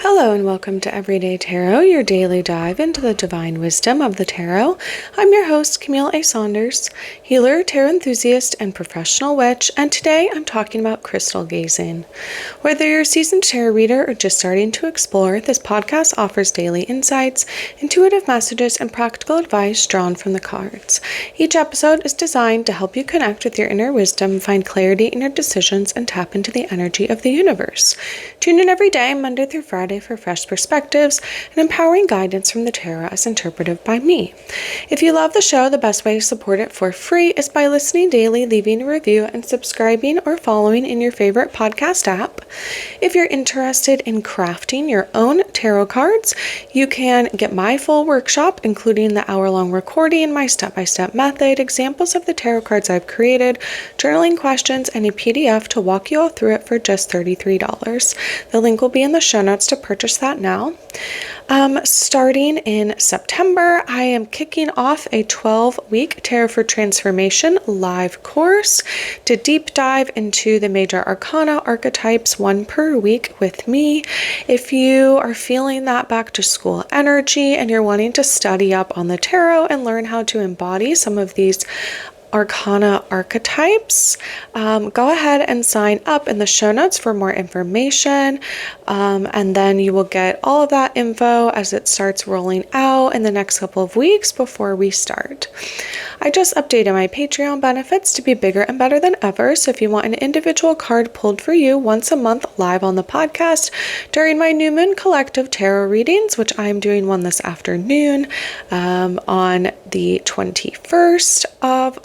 Hello and welcome to Everyday Tarot, your daily dive into the divine wisdom of the tarot. I'm your host, Camille A. Saunders, healer, tarot enthusiast, and professional witch, and today I'm talking about crystal gazing. Whether you're a seasoned tarot reader or just starting to explore, this podcast offers daily insights, intuitive messages, and practical advice drawn from the cards. Each episode is designed to help you connect with your inner wisdom, find clarity in your decisions, and tap into the energy of the universe. Tune in every day, Monday through Friday, for fresh perspectives and empowering guidance from the tarot as interpreted by me. If you love the show, the best way to support it for free is by listening daily, leaving a review, and subscribing or following in your favorite podcast app. If you're interested in crafting your own tarot cards, you can get my full workshop, including the hour-long recording, my step-by-step method, examples of the tarot cards I've created, journaling questions, and a PDF to walk you all through it for just $33. The link will be in the show notes to purchase that now. Starting in September, I am kicking off a 12-week Tarot for Transformation live course to deep dive into the major arcana archetypes, one per week with me. If you are feeling that back to school energy and you're wanting to study up on the tarot and learn how to embody some of these arcana archetypes, go ahead and sign up in the show notes for more information, and then you will get all of that info as it starts rolling out in the next couple of weeks before we start. I just updated my Patreon benefits to be bigger and better than ever, so if you want an individual card pulled for you once a month live on the podcast during my New Moon Collective Tarot readings, which I'm doing one this afternoon on the 21st of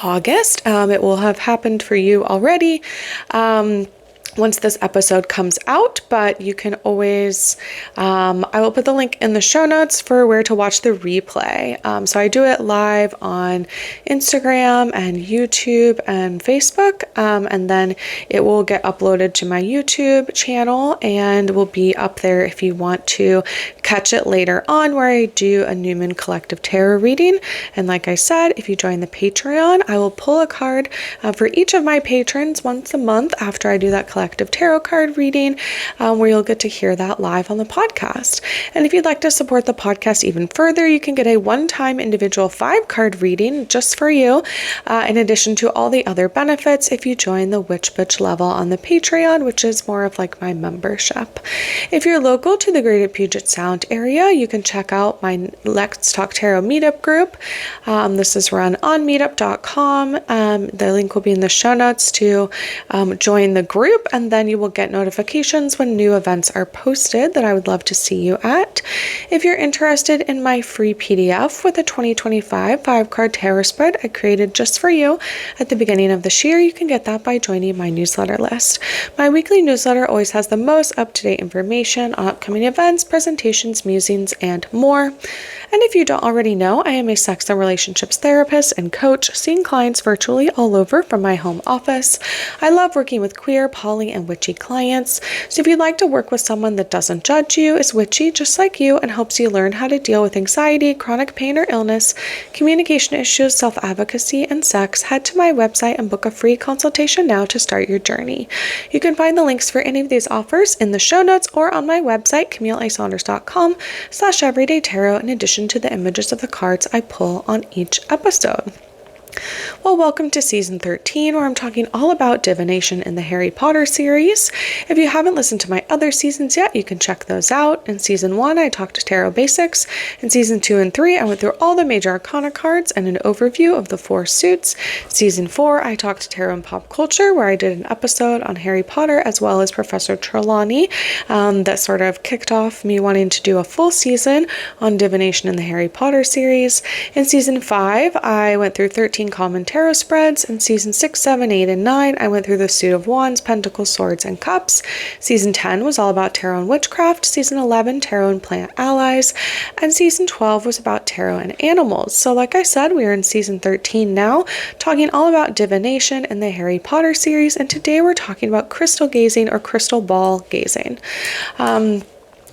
August. It will have happened for you already once this episode comes out, but you can always, I will put the link in the show notes for where to watch the replay. So I do it live on Instagram and YouTube and Facebook, and then it will get uploaded to my YouTube channel and will be up there if you want to catch it later on, where I do a New Moon Collective Tarot reading. And like I said, if you join the Patreon, I will pull a card for each of my patrons once a month after I do that collective tarot card reading, where you'll get to hear that live on the podcast. And if you'd like to support the podcast even further, you can get a one-time individual 5-card reading just for you, in addition to all the other benefits if you join the Witch Bitch level on the Patreon, which is more of like my membership. If you're local to the Greater Puget Sound area, you can check out my Let's Talk Tarot meetup group. This is run on meetup.com. The link will be in the show notes to join the group, and then you will get notifications when new events are posted that I would love to see you at. If you're interested in my free PDF with a 2025 5-card tarot spread I created just for you at the beginning of this year, you can get that by joining my newsletter list. My weekly newsletter always has the most up-to-date information on upcoming events, presentations, musings, and more. And if you don't already know, I am a sex and relationships therapist and coach, seeing clients virtually all over from my home office. I love working with queer, poly, and witchy clients. So if you'd like to work with someone that doesn't judge you, is witchy just like you, and helps you learn how to deal with anxiety, chronic pain or illness, communication issues, self-advocacy, and sex, head to my website and book a free consultation now to start your journey. You can find the links for any of these offers in the show notes or on my website, CamilleASaunders.com/everydaytarot, in addition to the images of the cards I pull on each episode. Well, welcome to Season 13, where I'm talking all about divination in the Harry Potter series. If you haven't listened to my other seasons yet, you can check those out. In Season 1, I talked tarot basics. In Season 2 and 3, I went through all the major arcana cards and an overview of the 4 suits. Season 4, I talked tarot and pop culture, where I did an episode on Harry Potter as well as Professor Trelawney, that sort of kicked off me wanting to do a full season on divination in the Harry Potter series. In Season 5, I went through 13 common tarot spreads. In Season 6, 7, 8, and 9, I went through the suit of wands, pentacles, swords, and cups. Season 10 was all about tarot and witchcraft. Season 11, tarot and plant allies. And Season 12 was about tarot and animals. So like I said, we are in Season 13 now, talking all about divination in the Harry Potter series. And today we're talking about crystal gazing or crystal ball gazing.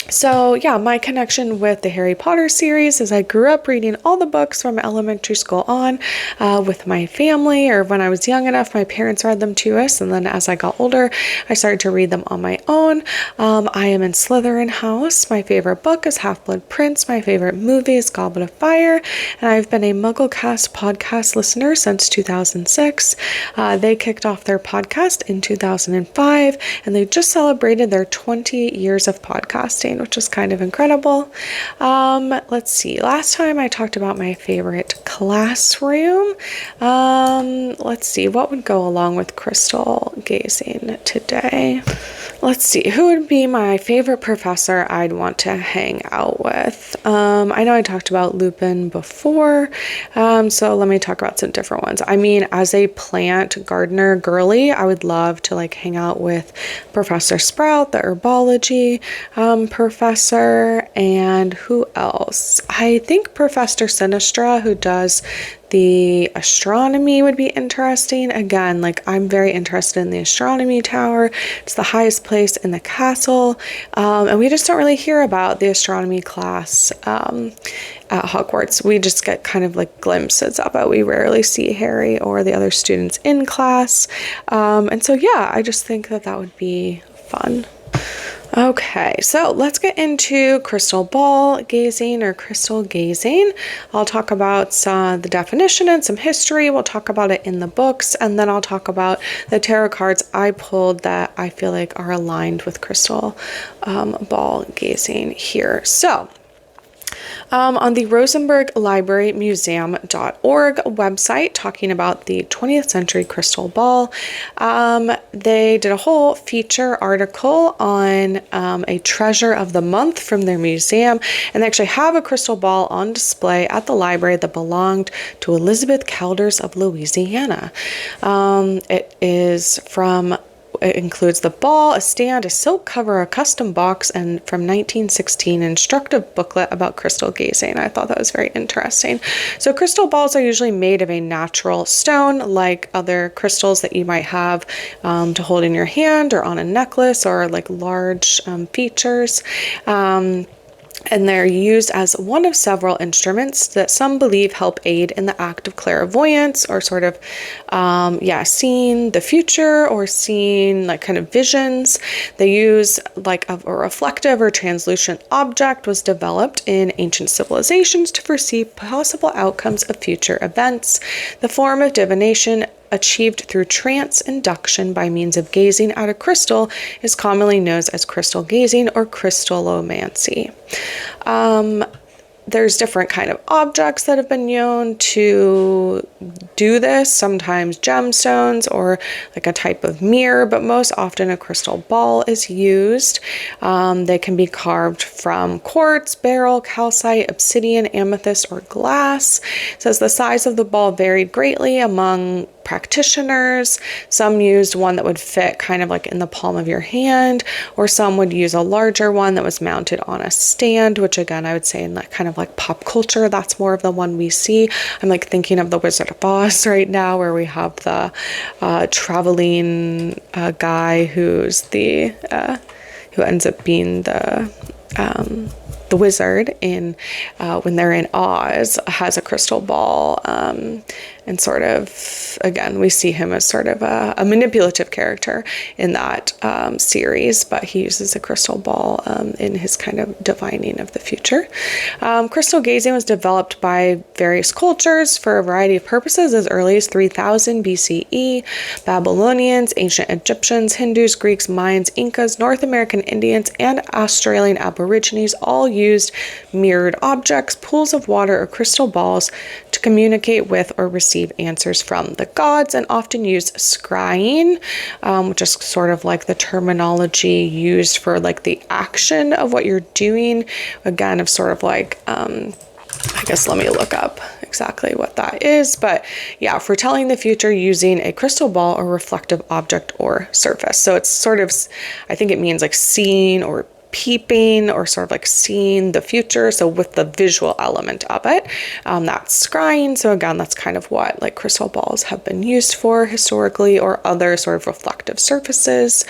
So yeah, my connection with the Harry Potter series is I grew up reading all the books from elementary school on with my family, or when I was young enough, my parents read them to us. And then as I got older, I started to read them on my own. I am in Slytherin house. My favorite book is Half-Blood Prince. My favorite movie is Goblet of Fire. And I've been a MuggleCast podcast listener since 2006. They kicked off their podcast in 2005, and they just celebrated their 20 years of podcasting, which is kind of incredible. Let's see. Last time I talked about my favorite classroom. Let's see. What would go along with crystal gazing today? Let's see. Who would be my favorite professor I'd want to hang out with? I know I talked about Lupin before, so let me talk about some different ones. I mean, as a plant gardener girly, I would love to like hang out with Professor Sprout, the herbology professor, and who else? I think Professor Sinistra, who does the astronomy, would be interesting. Again, like I'm very interested in the astronomy tower. It's the highest place in the castle, and we just don't really hear about the astronomy class at Hogwarts. We just get kind of like glimpses of it. We rarely see Harry or the other students in class, and so yeah, I just think that that would be fun. Okay, so let's get into crystal ball gazing or crystal gazing. I'll talk about the definition and some history. We'll talk about it in the books, and then I'll talk about the tarot cards I pulled that I feel like are aligned with crystal ball gazing here. So on the Rosenberg Library Museum.org website, talking about the 20th century crystal ball, they did a whole feature article on a treasure of the month from their museum, and they actually have a crystal ball on display at the library that belonged to Elizabeth Calders of Louisiana. It includes the ball, a stand, a silk cover, a custom box, and from 1916, an instructive booklet about crystal gazing. I thought that was very interesting. So crystal balls are usually made of a natural stone, like other crystals that you might have to hold in your hand or on a necklace, or like large features. And they're used as one of several instruments that some believe help aid in the act of clairvoyance, or sort of, seeing the future, or seeing like kind of visions. They use like a reflective or translucent object was developed in ancient civilizations to foresee possible outcomes of future events. The form of divination achieved through trance induction by means of gazing at a crystal is commonly known as crystal gazing or crystallomancy. There's different kind of objects that have been known to do this, sometimes gemstones or like a type of mirror, but most often a crystal ball is used. They can be carved from quartz, beryl, calcite, obsidian, amethyst, or glass. It says the size of the ball varied greatly among practitioners. Some used one that would fit kind of like in the palm of your hand, or some would use a larger one that was mounted on a stand, which again, I would say in that kind of like pop culture, that's more of the one we see. I'm like thinking of the Wizard of Oz right now, where we have the traveling guy who's who ends up being the wizard in when they're in Oz, has a crystal ball, and sort of, again, we see him as sort of a manipulative character in that series, but he uses a crystal ball in his kind of divining of the future. Crystal gazing was developed by various cultures for a variety of purposes as early as 3000 BCE. Babylonians, ancient Egyptians, Hindus, Greeks, Mayans, Incas, North American Indians, and Australian Aborigines all used mirrored objects, pools of water, or crystal balls to communicate with or receive answers from the gods, and often use scrying, which is sort of like the terminology used for like the action of what you're doing. Again, of sort of like, I guess let me look up exactly what that is, but yeah, foretelling the future using a crystal ball or reflective object or surface. So it's sort of, I think it means like seeing or peeping, or sort of like seeing the future. So with the visual element of it, that's scrying. So again, that's kind of what like crystal balls have been used for historically, or other sort of reflective surfaces.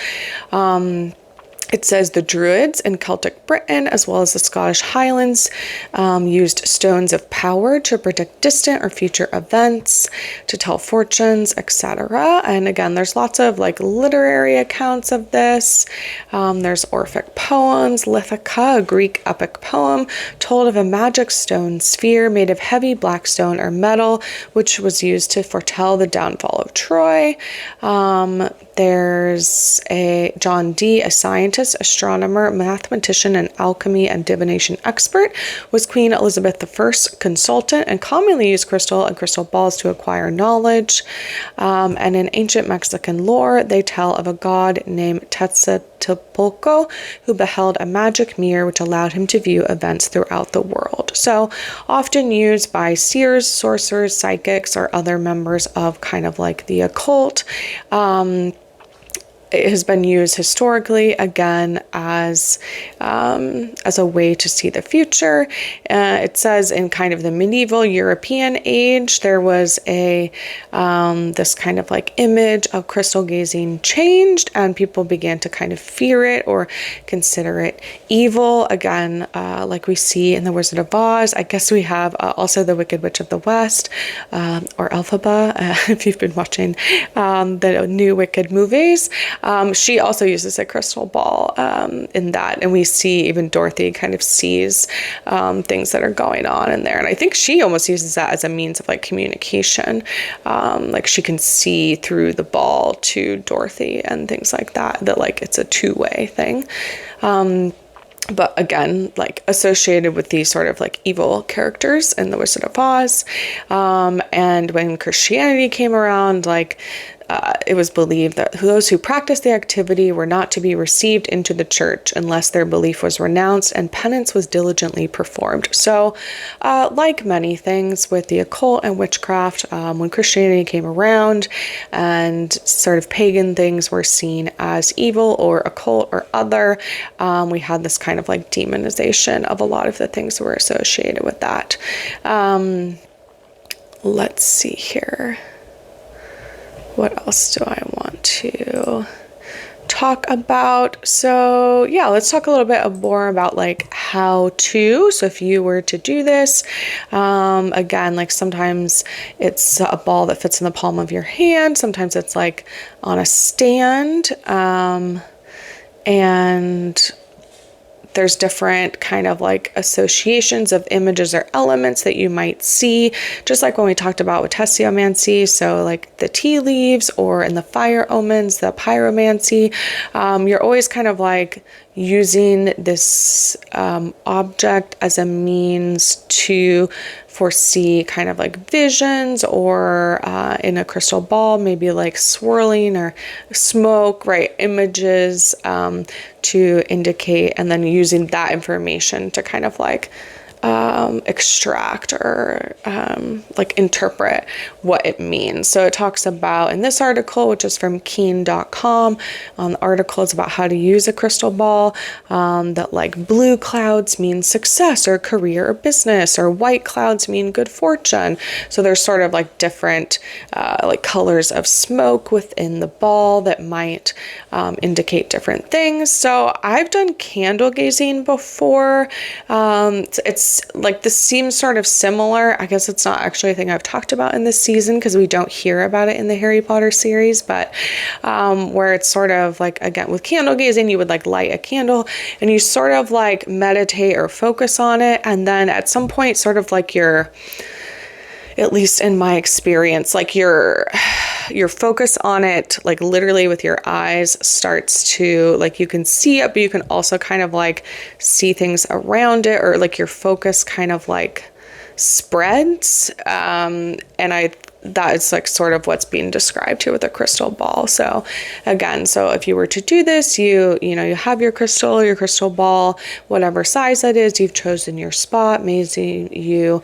It says the Druids in Celtic Britain, as well as the Scottish Highlands, used stones of power to predict distant or future events, to tell fortunes, etc. And again, there's lots of like literary accounts of this. There's Orphic poems. Lithica, a Greek epic poem, told of a magic stone sphere made of heavy black stone or metal, which was used to foretell the downfall of Troy. There's a John Dee, a scientist, astronomer, mathematician, and alchemy and divination expert, was Queen Elizabeth I's consultant and commonly used crystal and crystal balls to acquire knowledge. And in ancient Mexican lore, they tell of a god named Tetzaltepolco who beheld a magic mirror which allowed him to view events throughout the world. So often used by seers, sorcerers, psychics, or other members of kind of like the occult. It has been used historically, again, as a way to see the future. It says in kind of the medieval European age, there was a this kind of like image of crystal gazing changed, and people began to kind of fear it or consider it evil. Again, like we see in The Wizard of Oz, I guess we have also The Wicked Witch of the West, or Elphaba, if you've been watching the new Wicked movies. She also uses a crystal ball in that, and we see even Dorothy kind of sees things that are going on in there, and I think she almost uses that as a means of like communication, like she can see through the ball to Dorothy and things like that, that like it's a two-way thing. But again, like associated with these sort of like evil characters in The Wizard of Oz. And when Christianity came around, like it was believed that those who practiced the activity were not to be received into the church unless their belief was renounced and penance was diligently performed. So like many things with the occult and witchcraft, when Christianity came around and sort of pagan things were seen as evil or occult or other, we had this kind of like demonization of a lot of the things that were associated with that. Let's see here. What else do I want to talk about? So yeah, let's talk a little bit more about like how to. So if you were to do this, again, like sometimes it's a ball that fits in the palm of your hand. Sometimes it's like on a stand, and there's different kind of like associations of images or elements that you might see, just like when we talked about with tessiomancy. So like the tea leaves, or in the fire omens, the pyromancy, you're always kind of like using this object as a means to foresee kind of like visions, or in a crystal ball, maybe like swirling or smoke, right? Images to indicate, and then using that information to kind of like extract or like interpret what it means. So it talks about in this article, which is from keen.com, the article is about how to use a crystal ball, that like blue clouds mean success or career or business, or white clouds mean good fortune. So there's sort of like different like colors of smoke within the ball that might indicate different things. So I've done candle gazing before. It's like, this seems sort of similar. I guess it's not actually a thing I've talked about in this season because we don't hear about it in the Harry Potter series, but where it's sort of like, again, with candle gazing, you would like light a candle and you sort of like meditate or focus on it. And then at some point, sort of like at least in my experience, like your focus on it, like literally with your eyes, starts to, like, you can see it, but you can also kind of like see things around it, or like your focus kind of like spreads. And that is like sort of what's being described here with a crystal ball. So again, so if you were to do this, you have your crystal ball, whatever size that is, you've chosen your spot. Maybe you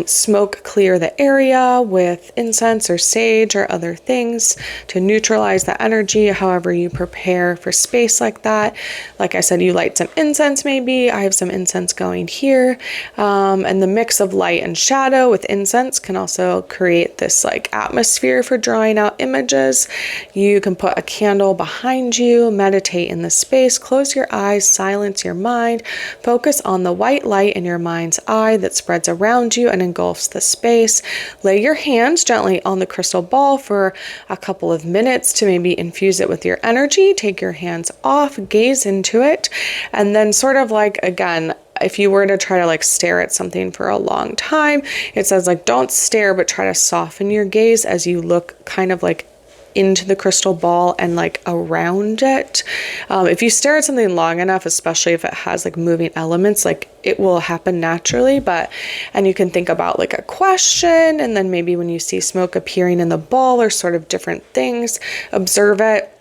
smoke clear the area with incense or sage or other things to neutralize the energy, however you prepare for space like that. Like I said, you light some incense maybe. I have some incense going here. And the mix of light and shadow with incense can also create create this like atmosphere for drawing out images. You can put a candle behind you, meditate in the space, close your eyes, silence your mind, focus on the white light in your mind's eye that spreads around you and engulfs the space. Lay your hands gently on the crystal ball for a couple of minutes to maybe infuse it with your energy. Take your hands off, gaze into it, and then sort of like, again, if you were to try to like stare at something for a long time, it says like don't stare, but try to soften your gaze as you look kind of like into the crystal ball and like around it. If you stare at something long enough, especially if it has like moving elements, like it will happen naturally. And you can think about like a question, and then maybe when you see smoke appearing in the ball or sort of different things, observe it.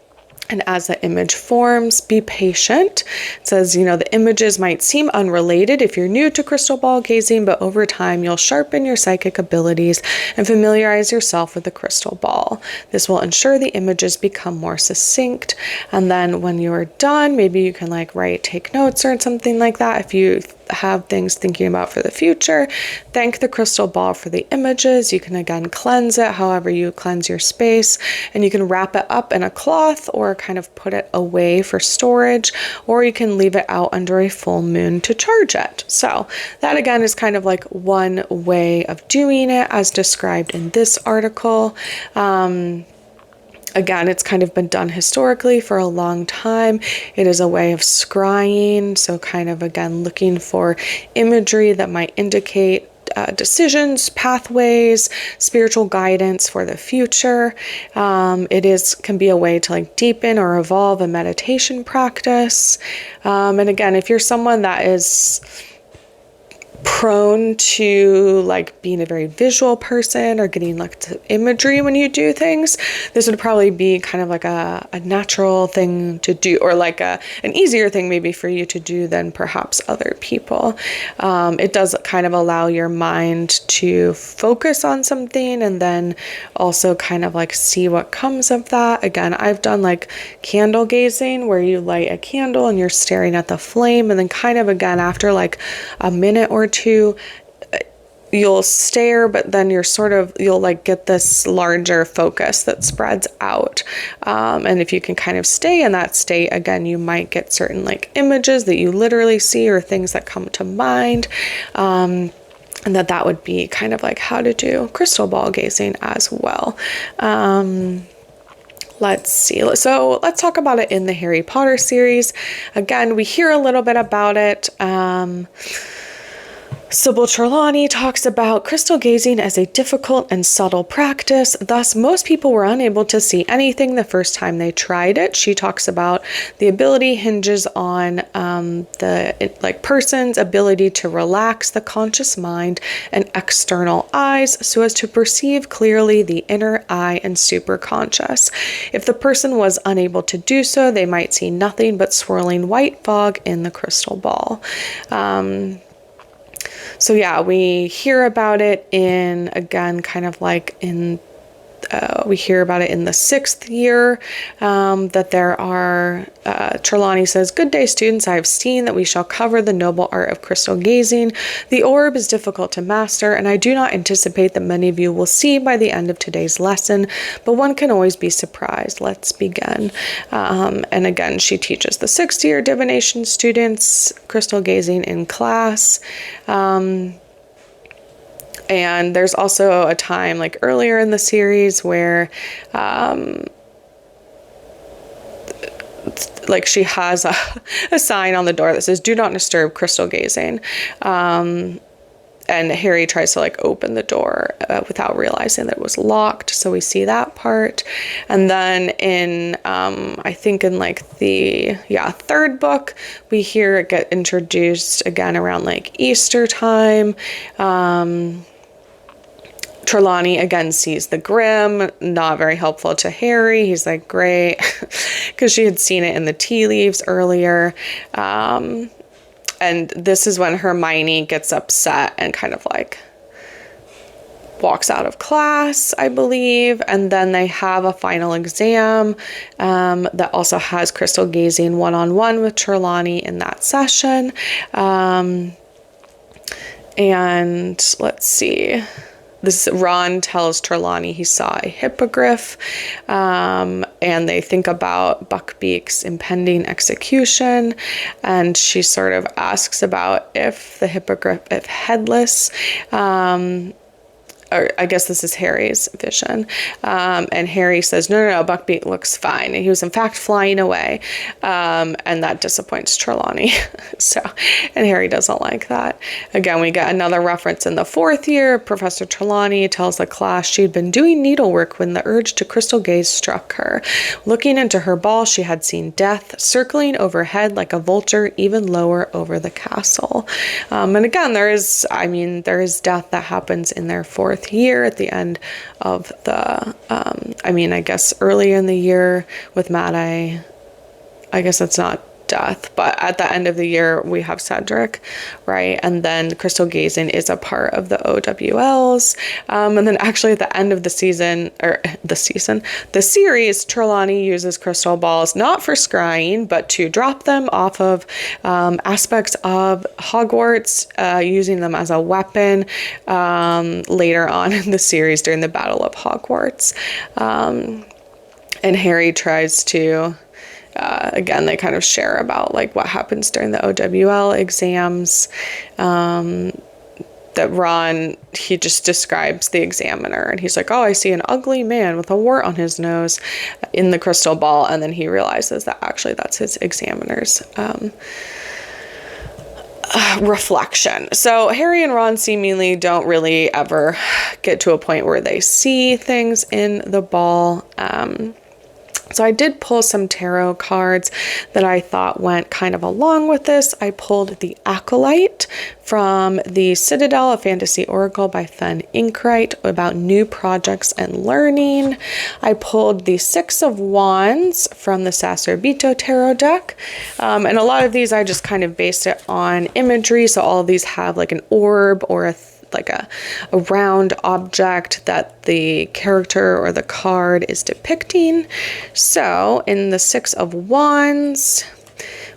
And as the image forms, be patient. It says, the images might seem unrelated if you're new to crystal ball gazing, but over time you'll sharpen your psychic abilities and familiarize yourself with the crystal ball. This will ensure the images become more succinct. And then when you're done, maybe you can like take notes or something like that. If you have things thinking about for the future, thank the crystal ball for the images. You can again cleanse it however you cleanse your space, and you can wrap it up in a cloth or kind of put it away for storage, or you can leave it out under a full moon to charge it. So that again is kind of like one way of doing it as described in this article. Again, it's kind of been done historically for a long time. It is a way of scrying, so kind of again looking for imagery that might indicate decisions, pathways, spiritual guidance for the future. It can be a way to like deepen or evolve a meditation practice. And again, if you're someone that is prone to like being a very visual person or getting like to imagery when you do things, this would probably be kind of like a natural thing to do, or like an easier thing maybe for you to do than perhaps other people. It does kind of allow your mind to focus on something and then also kind of like see what comes of that. Again, I've done like candle gazing where you light a candle and you're staring at the flame, and then kind of again after like a minute or two, you'll stare, but then you'll like get this larger focus that spreads out. And if you can kind of stay in that state, again, you might get certain like images that you literally see or things that come to mind. And that would be kind of like how to do crystal ball gazing as well. Let's see. So let's talk about it in the Harry Potter series. Again, we hear a little bit about it. Sybil Trelawney talks about crystal gazing as a difficult and subtle practice. Thus, most people were unable to see anything the first time they tried it. She talks about the ability hinges on the person's ability to relax the conscious mind and external eyes so as to perceive clearly the inner eye and superconscious. If the person was unable to do so, they might see nothing but swirling white fog in the crystal ball. So yeah, we hear about it in, again, kind of like in, we hear about it in the 6th year, that there are, Trelawney says, "Good day, students. I have seen that we shall cover the noble art of crystal gazing. The orb is difficult to master, and I do not anticipate that many of you will see by the end of today's lesson, but one can always be surprised. Let's begin." And again, she teaches the 6th year divination students crystal gazing in class. And there's also a time like earlier in the series where like she has a sign on the door that says, "Do not disturb crystal gazing." And Harry tries to like open the door without realizing that it was locked. So we see that part. And then in, I think in like the, 3rd book, we hear it get introduced again around like Easter time. Trelawney again sees the Grim, not very helpful to Harry. He's like, great, because she had seen it in the tea leaves earlier. And this is when Hermione gets upset and kind of like walks out of class, I believe. And then they have a final exam that also has crystal gazing one-on-one with Trelawney in that session. And let's see. this Ron tells Trelawney he saw a hippogriff, and they think about Buckbeak's impending execution, and she sort of asks about if the hippogriff, if headless, or I guess this is Harry's vision. And Harry says, no, Buckbeak looks fine. And he was in fact flying away. And that disappoints Trelawney. And Harry doesn't like that. Again, we get another reference in the 4th year. Professor Trelawney tells the class she'd been doing needlework when the urge to crystal gaze struck her. Looking into her ball, she had seen death circling overhead like a vulture, even lower over the castle. And again, there is death that happens in their 4th year at the end of the, I guess early in the year with Mad Eye, I guess that's not death, but at the end of the year we have Cedric, right? And then crystal gazing is a part of the OWLs. And then actually at the end of the series, Trelawney uses crystal balls not for scrying, but to drop them off of aspects of Hogwarts, using them as a weapon later on in the series during the Battle of Hogwarts. And Harry tries to again, they kind of share about like what happens during the OWL exams. That Ron, he just describes the examiner and he's like, oh, I see an ugly man with a wart on his nose in the crystal ball. And then he realizes that actually that's his examiner's reflection. So Harry and Ron seemingly don't really ever get to a point where they see things in the ball. So I did pull some tarot cards that I thought went kind of along with this. I pulled the Acolyte from the Citadel, a Fantasy Oracle by Fen Inkwright about new projects and learning. I pulled the Six of Wands from the Sacervito Tarot deck. And a lot of these I just kind of based it on imagery. So all of these have like an orb or a round object that the character or the card is depicting. So in the Six of Wands,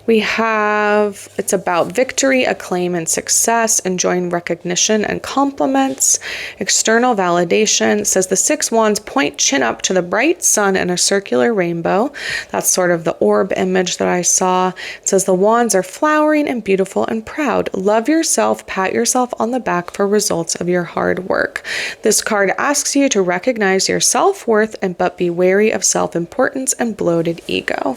we have, it's about victory, acclaim, and success, enjoying recognition and compliments. External validation says the 6 wands point chin up to the bright sun and a circular rainbow. That's sort of the orb image that I saw. It says the wands are flowering and beautiful and proud. Love yourself, pat yourself on the back for results of your hard work. This card asks you to recognize your self-worth but be wary of self-importance and bloated ego.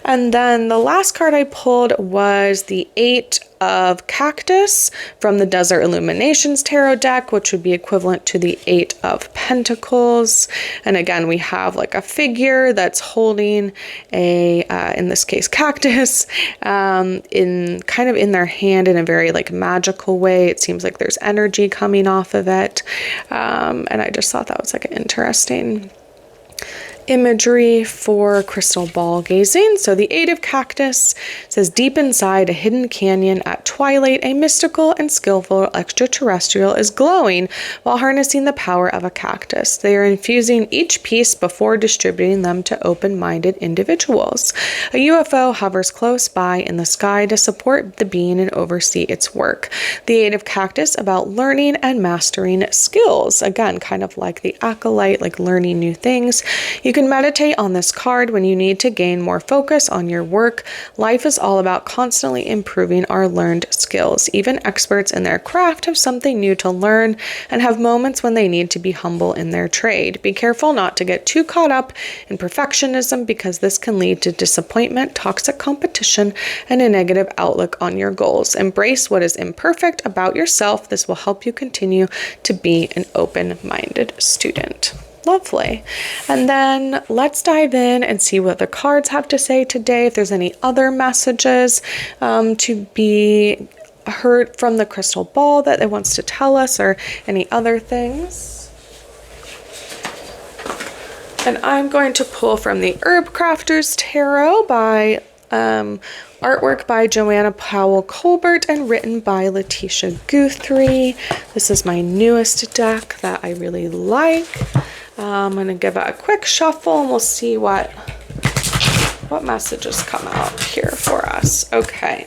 And then the last card I pulled was the 8 of Cactus from the Desert Illuminations Tarot deck, which would be equivalent to the 8 of Pentacles. And again, we have like a figure that's holding a, in this case, cactus, in kind of in their hand in a very like magical way. It seems like there's energy coming off of it. And I just thought that was like an interesting imagery for crystal ball gazing. So the 8 of Cactus says, deep inside a hidden canyon at twilight, a mystical and skillful extraterrestrial is glowing while harnessing the power of a cactus. They are infusing each piece before distributing them to open-minded individuals. A UFO hovers close by in the sky to support the being and oversee its work. The 8 of Cactus about learning and mastering skills. Again, kind of like the Acolyte, like learning new things. You can meditate on this card when you need to gain more focus on your work. Life is all about constantly improving our learned skills. Even experts in their craft have something new to learn and have moments when they need to be humble in their trade. Be careful not to get too caught up in perfectionism because this can lead to disappointment, toxic competition, and a negative outlook on your goals. Embrace what is imperfect about yourself. This will help you continue to be an open-minded student. Lovely. And then let's dive in and see what the cards have to say today. If there's any other messages to be heard from the crystal ball that it wants to tell us or any other things. And I'm going to pull from the Herb Crafters Tarot by artwork by Joanna Powell Colbert and written by Letitia Guthrie. This is my newest deck that I really like. I'm going to give it a quick shuffle and we'll see what messages come out here for us. Okay,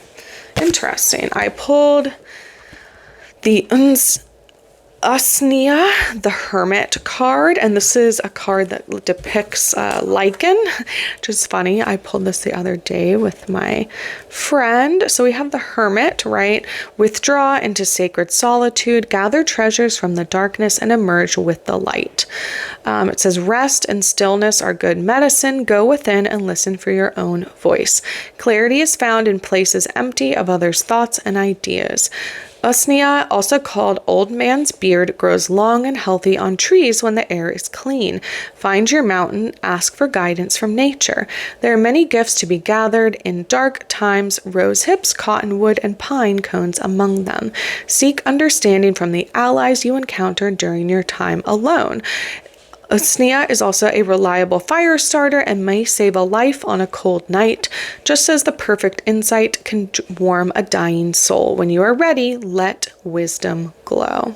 interesting. I pulled the Usnia, the Hermit card, and this is a card that depicts lichen, which is funny. I pulled this the other day with my friend. So we have the Hermit, right? Withdraw into sacred solitude, gather treasures from the darkness, and emerge with the light. It says rest and stillness are good medicine. Go within and listen for your own voice. Clarity is found in places empty of others' thoughts and ideas. Usnia, also called old man's beard, grows long and healthy on trees when the air is clean. Find your mountain, ask for guidance from nature. There are many gifts to be gathered in dark times, rose hips, cottonwood, and pine cones among them. Seek understanding from the allies you encounter during your time alone. Usnia is also a reliable fire starter and may save a life on a cold night, just as the perfect insight can warm a dying soul. When you are ready, let wisdom glow.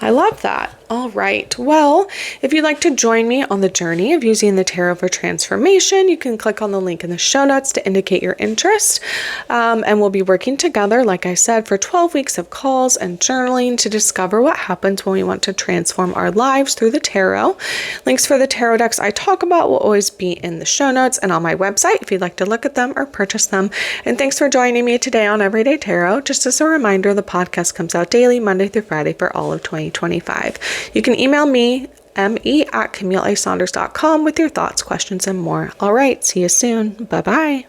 I love that. All right. Well, if you'd like to join me on the journey of using the tarot for transformation, you can click on the link in the show notes to indicate your interest. And we'll be working together, like I said, for 12 weeks of calls and journaling to discover what happens when we want to transform our lives through the tarot. Links for the tarot decks I talk about will always be in the show notes and on my website if you'd like to look at them or purchase them. And thanks for joining me today on Everyday Tarot. Just as a reminder, the podcast comes out daily, Monday through Friday for all of 2025. You can email me, me@CamilleASaunders.com with your thoughts, questions, and more. All right, see you soon. Bye-bye.